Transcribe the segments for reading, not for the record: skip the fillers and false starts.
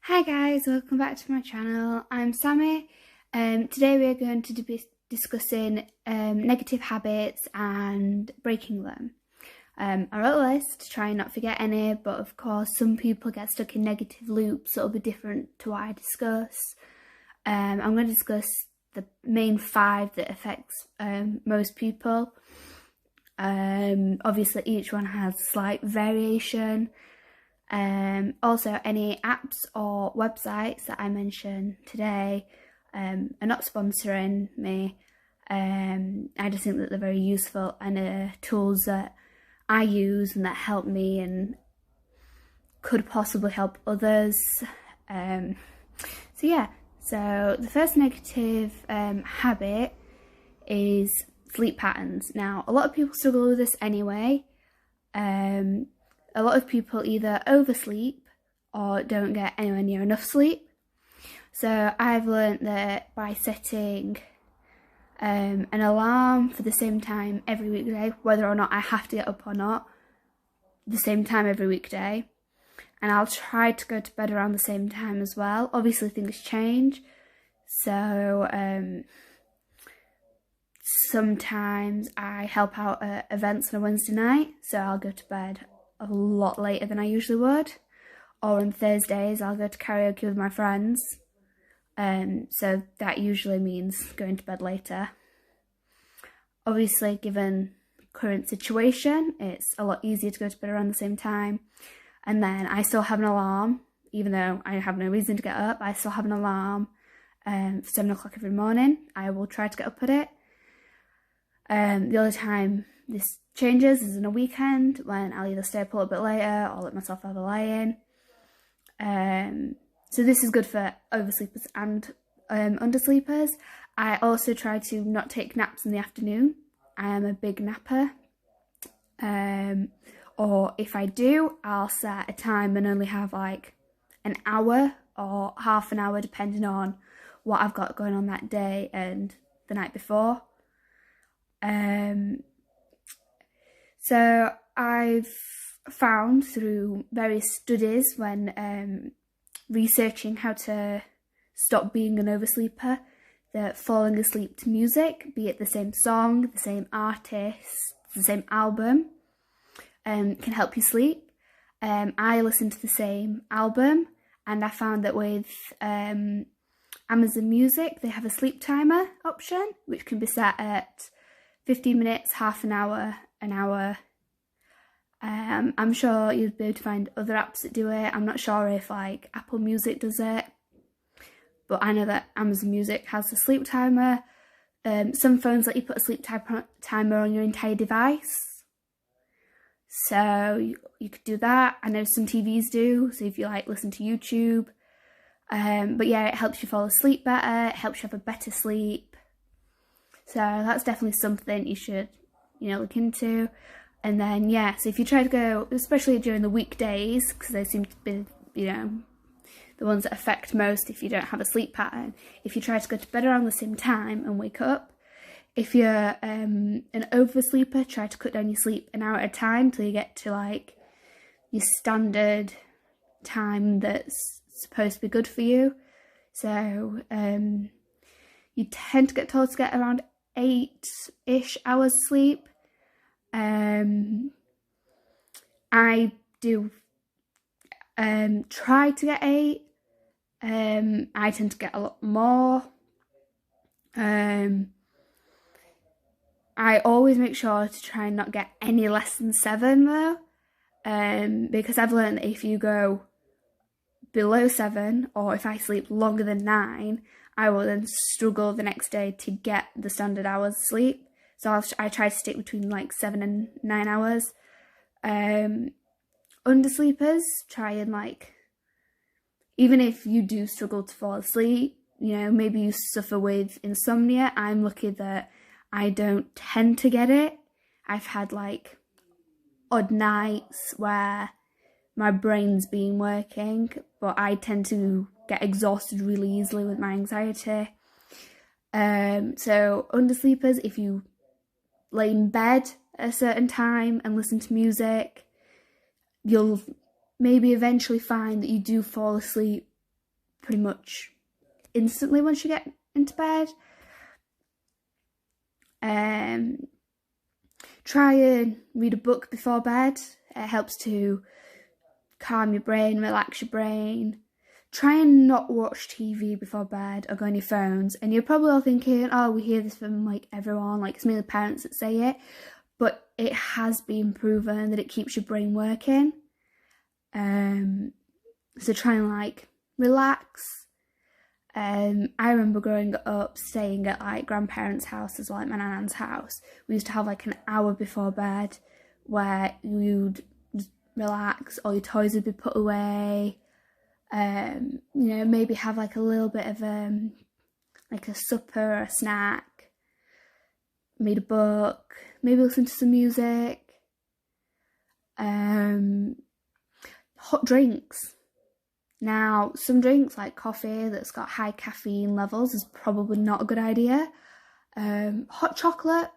Hi guys, welcome back to my channel. I'm Sammy. Today we are going to be discussing negative habits and breaking them. I wrote a list to try and not forget any, but of course some people get stuck in negative loops that will be different to what I discuss. I'm going to discuss the main 5 that affects most people. Obviously each one has slight variation. Also, any apps or websites that I mention today are not sponsoring me. I just think that they're very useful and tools that I use and that help me and could possibly help others. So the first negative habit is sleep patterns. Now, a lot of people struggle with this anyway. A lot of people either oversleep or don't get anywhere near enough sleep. So I've learned that by setting an alarm for the same time every weekday, whether or not I have to get up or not, the same time every weekday, and I'll try to go to bed around the same time as well. Obviously things change, so sometimes I help out at events on a Wednesday night, so I'll go to bed a lot later than I usually would. Or on Thursdays I'll go to karaoke with my friends, so that usually means going to bed later. Obviously, given current situation, it's a lot easier to go to bed around the same time. And then I still have an alarm, even though I have no reason to get up. I still have an alarm for 7 o'clock every morning. I will try to get up at it. The other time this changes is in a weekend, when I'll either stay up a little bit later or let myself have a lie-in. So this is good for oversleepers and undersleepers. I also try to not take naps in the afternoon. I am a big napper. Or if I do, I'll set a time and only have like an hour or half an hour, depending on what I've got going on that day and the night before. So I've found through various studies when researching how to stop being an oversleeper that falling asleep to music, be it the same song, the same artist, the same album, can help you sleep. I listen to the same album, and I found that with Amazon Music they have a sleep timer option, which can be set at 15 minutes, half an hour, an hour. I'm sure you'd be able to find other apps that do it. I'm not sure if like Apple Music does it, but I know that Amazon Music has a sleep timer. Some phones let you put a sleep timer on your entire device, so you could do that. I know some TVs do, so if you like listen to YouTube. But yeah, it helps you fall asleep better, it helps you have a better sleep. So that's definitely something you should, look into. And then, yeah, so if you try to go, especially during the weekdays, because they seem to be, the ones that affect most if you don't have a sleep pattern. If you try to go to bed around the same time and wake up, if you're an oversleeper, try to cut down your sleep an hour at a time till you get to like your standard time that's supposed to be good for you. So you tend to get told to get around 8-ish hours sleep. I do try to get 8. I tend to get a lot more. I always make sure to try and not get any less than 7 though, because I've learned that if you go below 7, or if I sleep longer than 9, I will then struggle the next day to get the standard hours sleep. So I try to stick between like 7 and 9 hours. Undersleepers, try and like, even if you do struggle to fall asleep, maybe you suffer with insomnia. I'm lucky that I don't tend to get it. I've had like odd nights where my brain's been working, but I tend to get exhausted really easily with my anxiety. So undersleepers, if you lay in bed at a certain time and listen to music, you'll maybe eventually find that you do fall asleep pretty much instantly once you get into bed. Try and read a book before bed. It helps to calm your brain, relax your brain. Try and not watch TV before bed or go on your phones. And you're probably all thinking, oh, we hear this from like everyone, like it's mainly parents that say it, but it has been proven that it keeps your brain working. So try and like relax. I remember growing up staying at like grandparents' houses, like my nan's house. We used to have like an hour before bed where you'd just relax, all your toys would be put away. Maybe have like a little bit of like a supper or a snack, read a book, maybe listen to some music. Hot drinks. Now, some drinks like coffee that's got high caffeine levels is probably not a good idea. Hot chocolate,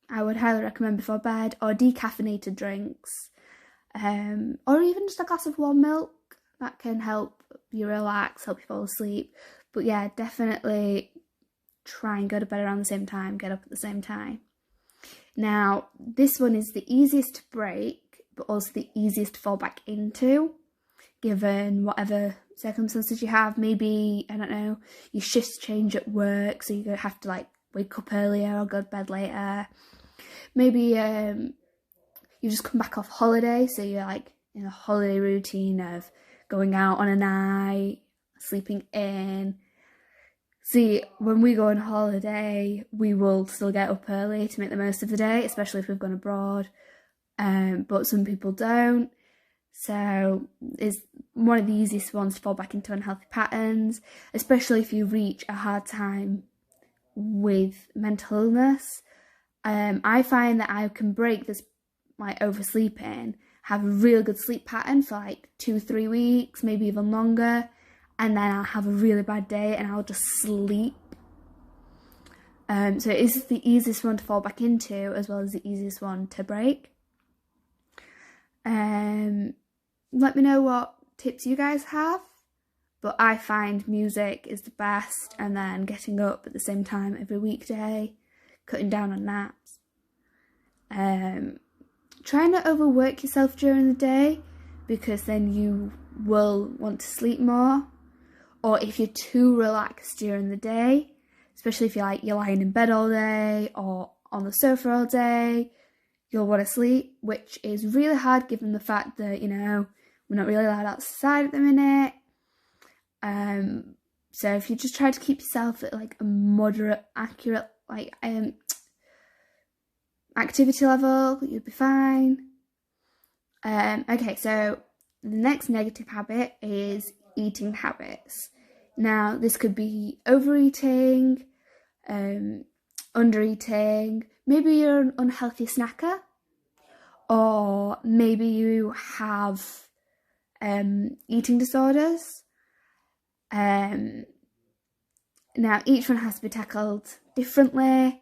I would highly recommend before bed, or decaffeinated drinks, or even just a glass of warm milk. That can help you relax, help you fall asleep. But yeah, definitely try and go to bed around the same time, get up at the same time. Now, this one is the easiest to break, but also the easiest to fall back into, given whatever circumstances you have. Maybe, I don't know, your shifts change at work, so you have to like wake up earlier or go to bed later. Maybe you just come back off holiday, so you're like in a holiday routine of going out on a night, sleeping in. See, when we go on holiday, we will still get up early to make the most of the day, especially if we've gone abroad. But some people don't. So it's one of the easiest ones to fall back into unhealthy patterns, especially if you reach a hard time with mental illness. I find that I can break this like oversleeping, have a real good sleep pattern for like 2-3 weeks, maybe even longer, and then I'll have a really bad day and I'll just sleep. So it is the easiest one to fall back into, as well as the easiest one to break. Let me know what tips you guys have, but I find music is the best, and then getting up at the same time every weekday, cutting down on naps. Try not to overwork yourself during the day, because then you will want to sleep more. Or if you're too relaxed during the day, especially if you're lying in bed all day or on the sofa all day, you'll want to sleep, which is really hard given the fact that, we're not really allowed outside at the minute. So if you just try to keep yourself at like a moderate, accurate activity level, you'll be fine. Okay, so the next negative habit is eating habits. Now, this could be overeating, undereating. Maybe you're an unhealthy snacker, or maybe you have eating disorders. Now, each one has to be tackled differently.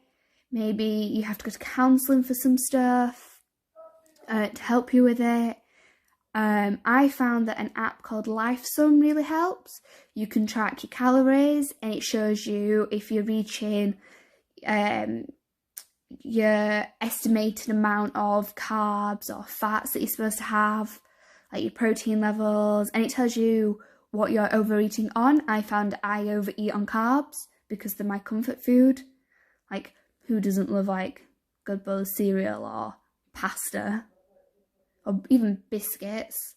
Maybe you have to go to counselling for some stuff to help you with it. I found that an app called LifeSum really helps. You can track your calories, and it shows you if you're reaching your estimated amount of carbs or fats that you're supposed to have, like your protein levels, and it tells you what you're overeating on. I found I overeat on carbs because they're my comfort food. Like, who doesn't love like good bowl of cereal or pasta or even biscuits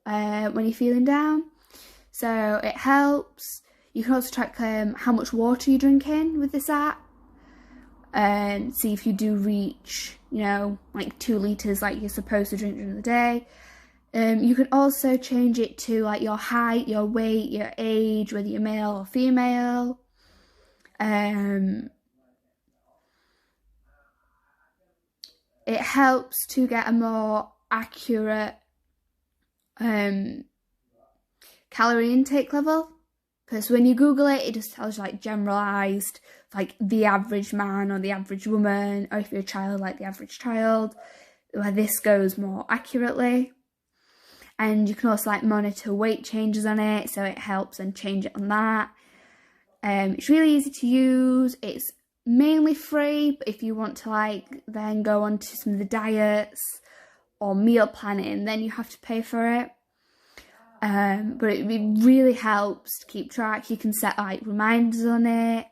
when you're feeling down? So it helps. You can also track how much water you're drinking with this app, and see if you do reach, like 2 litres like you're supposed to drink during the day. You can also change it to like your height, your weight, your age, whether you're male or female. It helps to get a more accurate calorie intake level, because when you Google it, it just tells you like generalised, like the average man or the average woman, or if you're a child, like the average child, where this goes more accurately. and you can also like monitor weight changes on it, so it helps and change it on that. It's really easy to use. It's mainly free, but if you want to like then go on to some of the diets or meal planning, then you have to pay for it. But it really helps to keep track. You can set like reminders on it.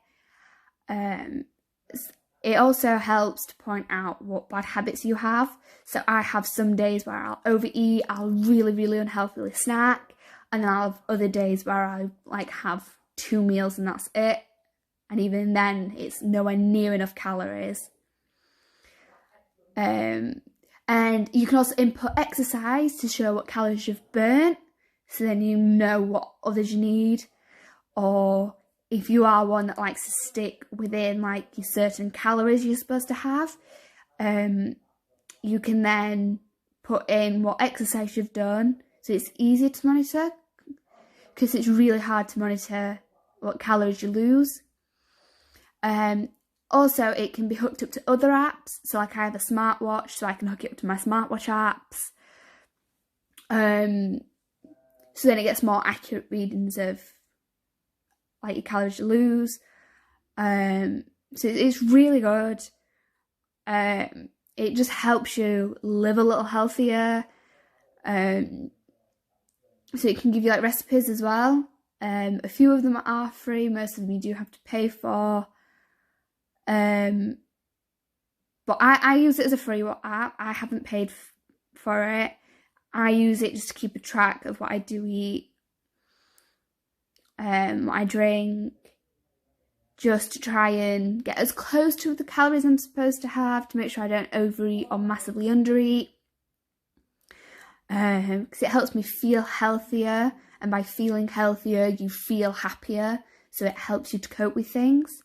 It also helps to point out what bad habits you have. So I have some days where I'll overeat, I'll really unhealthily snack, and then I'll have other days where I like have 2 meals and that's it. And even then, it's nowhere near enough calories. And you can also input exercise to show what calories you've burnt, so then you know what others you need. Or if you are one that likes to stick within like your certain calories you're supposed to have, you can then put in what exercise you've done, so it's easier to monitor, because it's really hard to monitor what calories you lose. Also, it can be hooked up to other apps. So like I have a smartwatch, so I can hook it up to my smartwatch apps. So then it gets more accurate readings of like your calories you lose. So it's really good. It just helps you live a little healthier. So it can give you like recipes as well. A few of them are free, most of them you do have to pay for. But I use it as a free app. I haven't paid for it. I use it just to keep a track of what I do eat, what I drink, just to try and get as close to the calories I'm supposed to have, to make sure I don't overeat or massively undereat. Because it helps me feel healthier, and by feeling healthier, you feel happier, so it helps you to cope with things.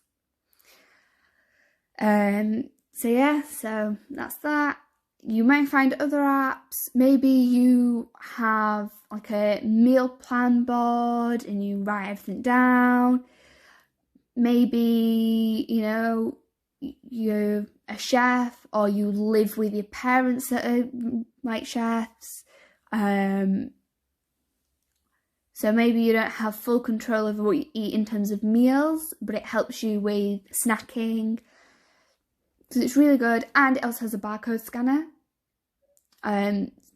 So yeah, so that's that. You might find other apps. Maybe you have like a meal plan board and you write everything down. Maybe, you know, you're a chef, or you live with your parents that are like chefs. So maybe you don't have full control over what you eat in terms of meals, but it helps you with snacking. So it's really good, and it also has a barcode scanner.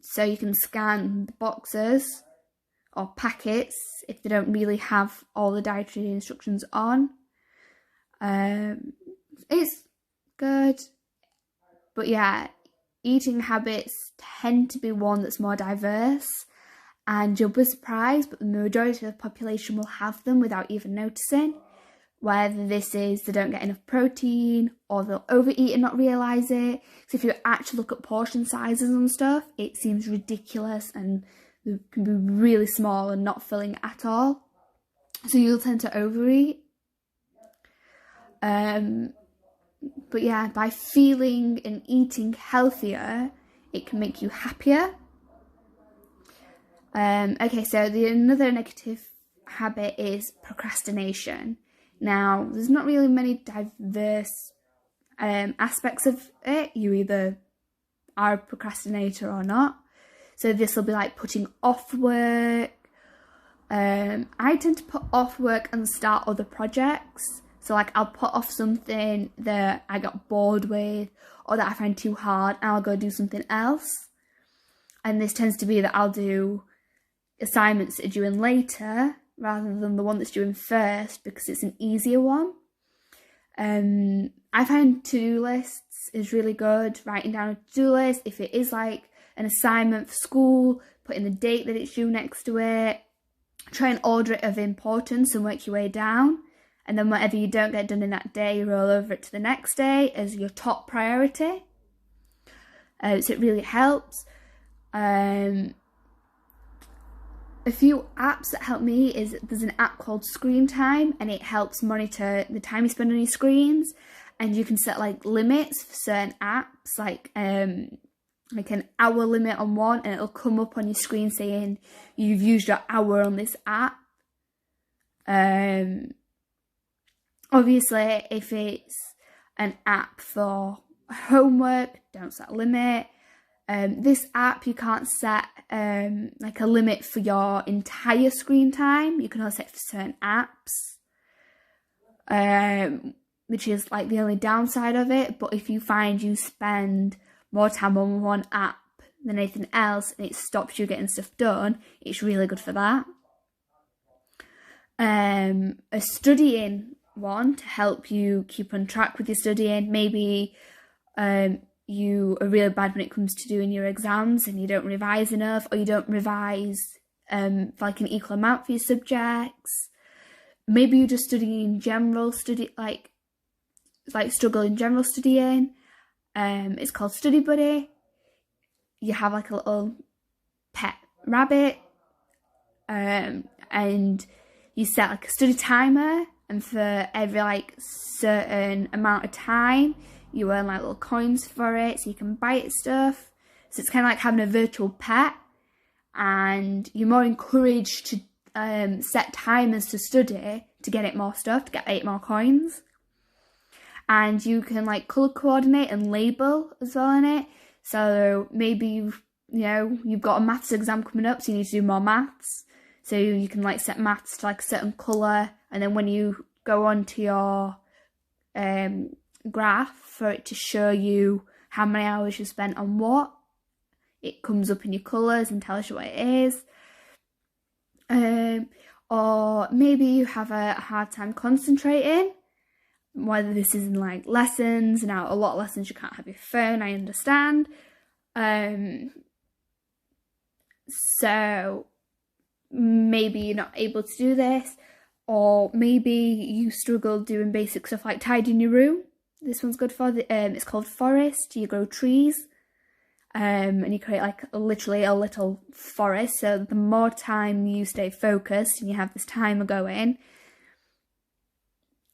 So you can scan the boxes or packets if they don't really have all the dietary instructions on. It's good, but yeah, eating habits tend to be one that's more diverse, and you'll be surprised, but the majority of the population will have them without even noticing. Whether this is they don't get enough protein, or they'll overeat and not realise it. So if you actually look at portion sizes and stuff, it seems ridiculous, and they can be really small and not filling at all. So you'll tend to overeat. But yeah, by feeling and eating healthier, it can make you happier. Okay, so another negative habit is procrastination. Now, there's not really many diverse aspects of it. You either are a procrastinator or not. So this will be like putting off work. I tend to put off work and start other projects. So like I'll put off something that I got bored with, or that I find too hard, and I'll go do something else. And this tends to be that I'll do assignments that are due in later, rather than the one that's due in first, because it's an easier one. I find to-do lists is really good. Writing down a to-do list, if it is like an assignment for school, putting the date that it's due next to it. Try and order it of importance and work your way down. And then whatever you don't get done in that day, you roll over it to the next day as your top priority. So it really helps. A few apps that help me is there's an app called Screen Time, and it helps monitor the time you spend on your screens, and you can set like limits for certain apps, like an hour limit on one, and it'll come up on your screen saying you've used your hour on this app. Obviously, if it's an app for homework, don't set a limit. This app, you can't set like a limit for your entire screen time. You can only set for certain apps, which is like the only downside of it. But if you find you spend more time on one app than anything else and it stops you getting stuff done, it's really good for that. A studying one to help you keep on track with your studying. Maybe you are really bad when it comes to doing your exams and you don't revise enough, or you don't revise for like an equal amount for your subjects. Maybe you're just studying general study, like struggle in general studying. It's called Study Buddy. You have like a little pet rabbit, and you set like a study timer, and for every like certain amount of time you earn like little coins for it, so you can buy it stuff. So it's kind of like having a virtual pet, and you're more encouraged to set timers to study to get it more stuff, to get 8 more coins. And you can like colour coordinate and label as well in it. So maybe you've got a maths exam coming up, so you need to do more maths. So you can like set maths to like a certain colour, and then when you go on to your graph for it to show you how many hours you spent on what, it comes up in your colours and tells you what it is. Or maybe you have a hard time concentrating, whether this is in like lessons. Now a lot of lessons you can't have your phone, I understand. So maybe you're not able to do this, or maybe you struggle doing basic stuff like tidying your room. This one's good for. It's called Forest. You grow trees, and you create like literally a little forest. So the more time you stay focused and you have this timer going,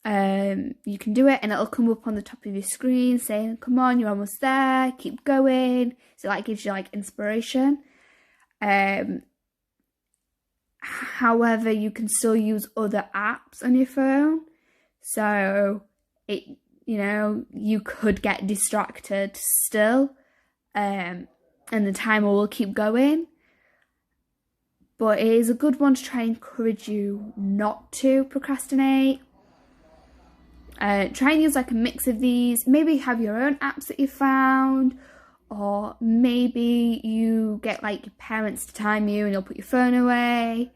you can do it, and it'll come up on the top of your screen saying, come on, you're almost there, keep going. So that gives you like inspiration. However, you can still use other apps on your phone, so you could get distracted still, and the timer will keep going. But it is a good one to try and encourage you not to procrastinate. Try and use like a mix of these. Maybe have your own apps that you found, or maybe you get like your parents to time you and you'll put your phone away,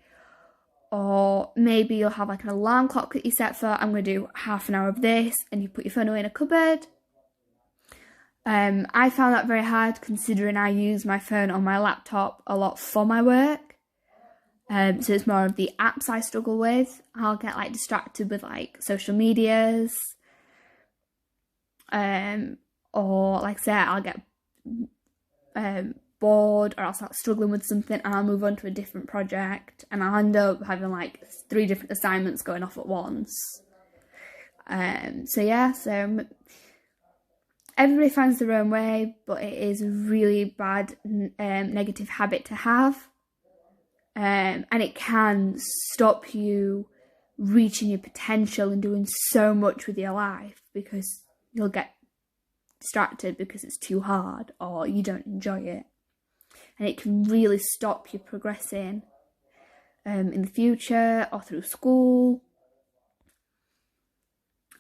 or maybe you'll have like an alarm clock that you set for, I'm going to do half an hour of this, and you put your phone away in a cupboard. I found that very hard, considering I use my phone on my laptop a lot for my work. So it's more of the apps I struggle with. I'll get like distracted with like social medias, or like I say, I'll get bored, or I'll start struggling with something and I'll move on to a different project, and I'll end up having like 3 different assignments going off at once. So everybody finds their own way, but it is a really bad negative habit to have. And it can stop you reaching your potential and doing so much with your life, because you'll get distracted because it's too hard or you don't enjoy it. And it can really stop you progressing in the future or through school.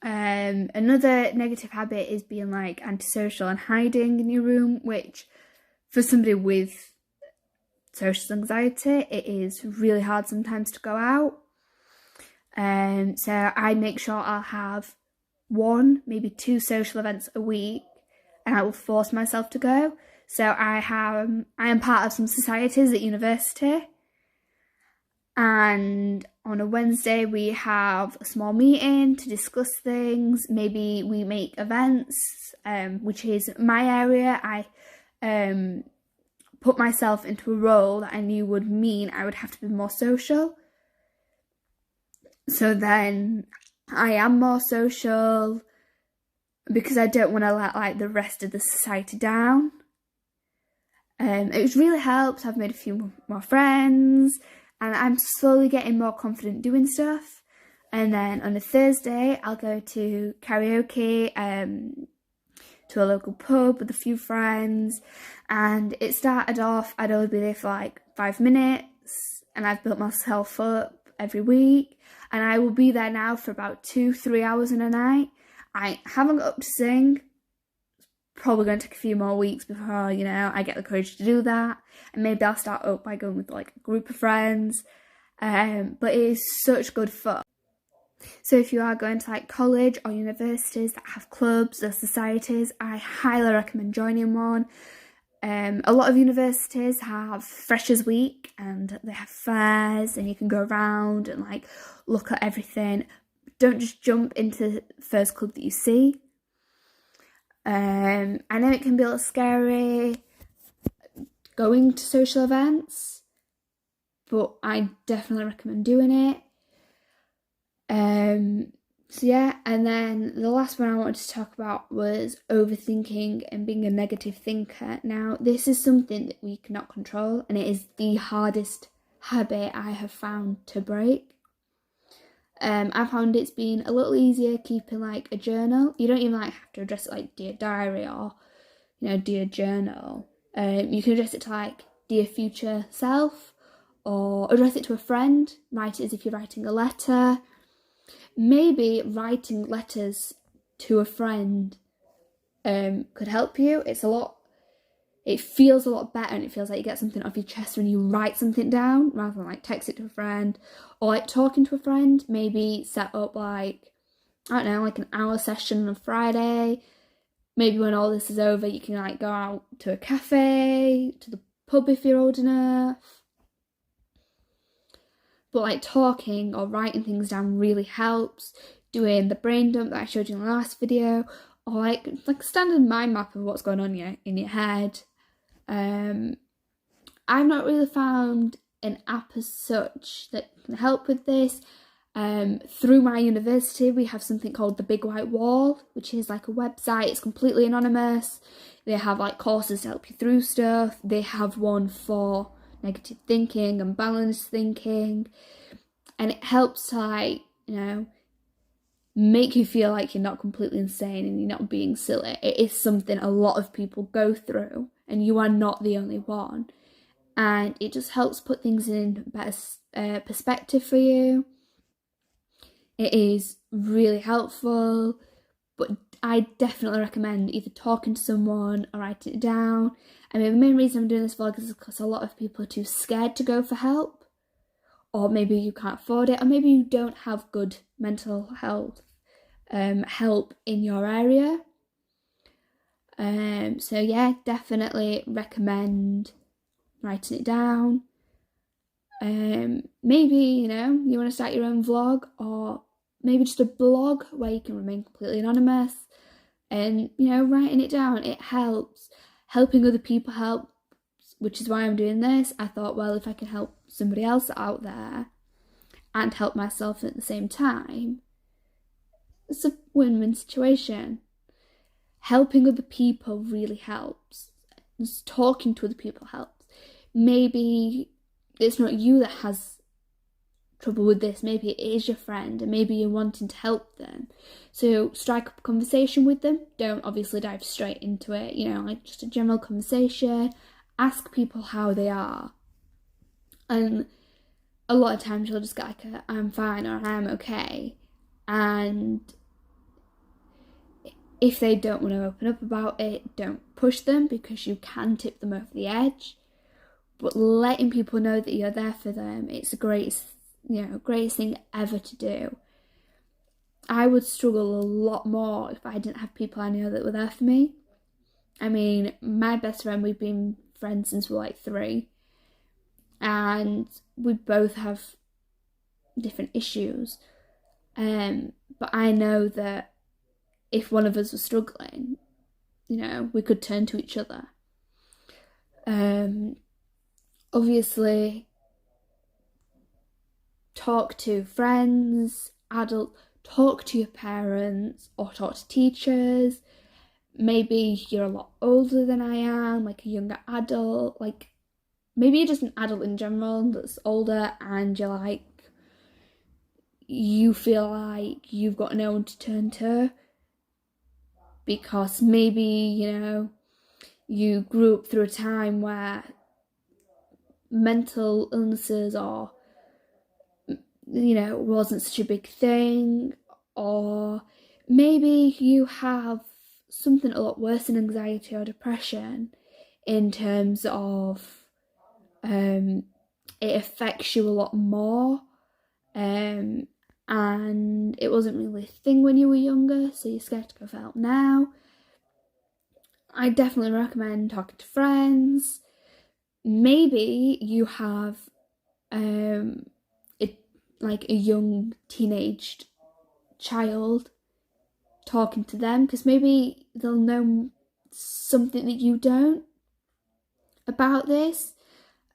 Another negative habit is being like antisocial and hiding in your room, which for somebody with social anxiety, it is really hard sometimes to go out. So I make sure I'll have 1, maybe 2 social events a week, and I will force myself to go. So I am part of some societies at university, and on a Wednesday we have a small meeting to discuss things. Maybe we make events, which is my area. I put myself into a role that I knew would mean I would have to be more social. So then I am more social, because I don't want to let like the rest of the society down. It really helps. I've made a few more friends, and I'm slowly getting more confident doing stuff. And then on a Thursday, I'll go to karaoke to a local pub with a few friends, and it started off, I'd only be there for like 5 minutes, and I've built myself up every week, and I will be there now for about 2-3 hours in a night. I haven't got up to sing. Probably going to take a few more weeks before, you know, I get the courage to do that, and maybe I'll start up by going with like a group of friends, but it is such good fun. So if you are going to like college or universities that have clubs or societies, I highly recommend joining one. A lot of universities have Freshers Week, and they have fairs, and you can go around and like look at everything. Don't just jump into the first club that you see. I know it can be a little scary going to social events, but I definitely recommend doing it. So yeah, and then the last one I wanted to talk about was overthinking and being a negative thinker. Now, this is something that we cannot control, and it is the hardest habit I have found to break. I found it's been a little easier keeping like a journal. You don't even like have to address it like dear diary or, you know, dear journal. You can address it to like dear future self, or address it to a friend. Write it as if you're writing a letter. Maybe writing letters to a friend could help you. It feels a lot better, and it feels like you get something off your chest when you write something down rather than like text it to a friend or like talking to a friend. Maybe set up like, I don't know, like an hour session on a Friday. Maybe when all this is over, you can like go out to a cafe, to the pub if you're old enough. But like talking or writing things down really helps. Doing the brain dump that I showed you in the last video, or like standard mind map of what's going on in your head. I've not really found an app as such that can help with this. Through my university, we have something called the Big White Wall, which is like a website. It's completely anonymous. They have like courses to help you through stuff. They have one for negative thinking and balanced thinking, and it helps to like, you know, make you feel like you're not completely insane and you're not being silly. It is something a lot of people go through, and you are not the only one, and it just helps put things in better perspective for you. It is really helpful, but I definitely recommend either talking to someone or writing it down. I mean, the main reason I'm doing this vlog is because a lot of people are too scared to go for help, or maybe you can't afford it, or maybe you don't have good mental health help in your area. So yeah, definitely recommend writing it down. Maybe, you know, you want to start your own vlog, or maybe just a blog where you can remain completely anonymous, and, you know, writing it down, it helps. Helping other people helps, which is why I'm doing this. I thought, well, if I can help somebody else out there and help myself at the same time, it's a win-win situation. Helping other people really helps. Just talking to other people helps. Maybe it's not you that has trouble with this, maybe it is your friend, and maybe you're wanting to help them. So strike up a conversation with them. Don't obviously dive straight into it, you know, like just a general conversation. Ask people how they are. And a lot of times you'll just get like a I'm fine or I'm okay. And if they don't want to open up about it, don't push them, because you can tip them over the edge. But letting people know that you're there for them, it's the greatest thing ever to do. I would struggle a lot more if I didn't have people I know that were there for me. I mean, my best friend, we've been friends since we were like 3, and we both have different issues. But I know that if one of us was struggling, you know, we could turn to each other. Obviously, talk to friends, talk to your parents, or talk to teachers. Maybe you're a lot older than I am, like a younger adult, like maybe you're just an adult in general that's older, and you're like, you feel like you've got no one to turn to because maybe, you grew up through a time where mental illnesses or, wasn't such a big thing, or maybe you have something a lot worse than anxiety or depression in terms of it affects you a lot more, and it wasn't really a thing when you were younger, so you're scared to go for help now. I definitely recommend talking to friends. Maybe you have a young teenaged child, talking to them, because maybe they'll know something that you don't about this.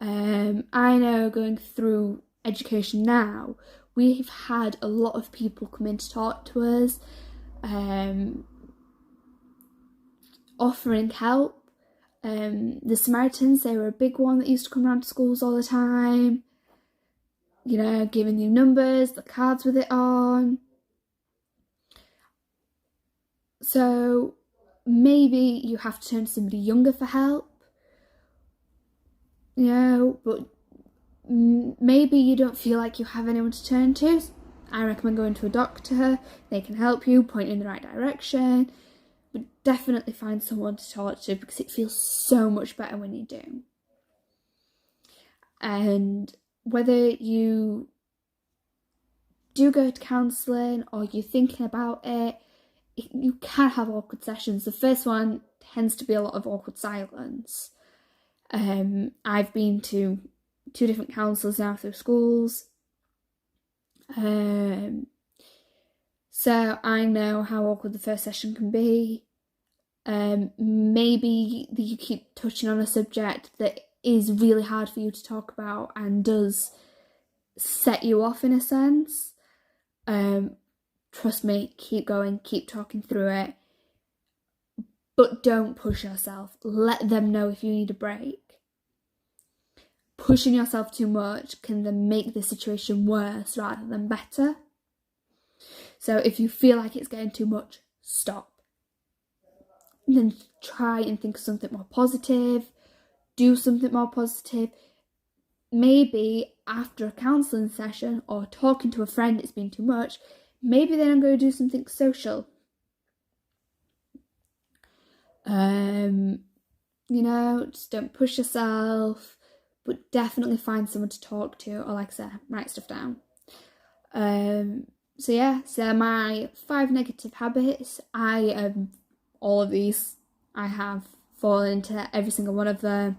I know, going through education now, we've had a lot of people come in to talk to us, offering help. The Samaritans, they were a big one that used to come around to schools all the time, giving you numbers, the cards with it on. So maybe you have to turn to somebody younger for help, but maybe you don't feel like you have anyone to turn to. I recommend going to a doctor. They can help you, point you in the right direction, but definitely find someone to talk to, because it feels so much better when you do. And whether you do go to counselling or you're thinking about it, you can have awkward sessions. The first one tends to be a lot of awkward silence. I've been to 2 different counsellors now through schools. So I know how awkward the first session can be. Maybe you keep touching on a subject that is really hard for you to talk about and does set you off in a sense. Trust me, keep going, keep talking through it, but don't push yourself. Let them know if you need a break. Pushing yourself too much can then make the situation worse rather than better. So if you feel like it's getting too much, stop. Then try and think of something more positive. Do something more positive. Maybe after a counselling session or talking to a friend it's been too much, maybe then I'm going to do something social. Just don't push yourself, but definitely find someone to talk to, or like I said, write stuff down. So my 5 negative habits. All of these, I have fallen into every single one of them.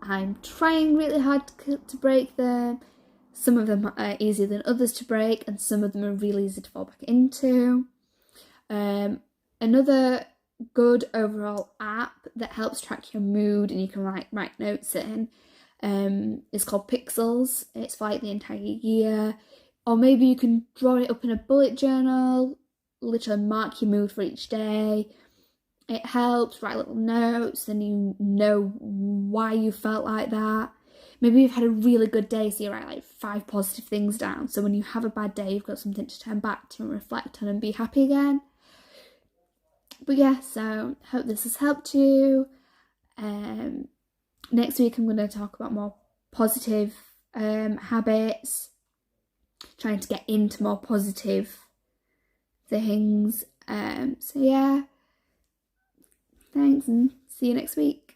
I'm trying really hard to break them. Some of them are easier than others to break, and some of them are really easy to fall back into. Another good overall app that helps track your mood and you can write notes in is called Pixels. It's for the entire year. Or maybe you can draw it up in a bullet journal, literally mark your mood for each day. It helps, write little notes, then you know why you felt like that. Maybe you've had a really good day, so you write 5 positive things down. So when you have a bad day, you've got something to turn back to and reflect on and be happy again. But yeah, so hope this has helped you. Next week I'm going to talk about more positive habits, trying to get into more positive things. So yeah, thanks and see you next week.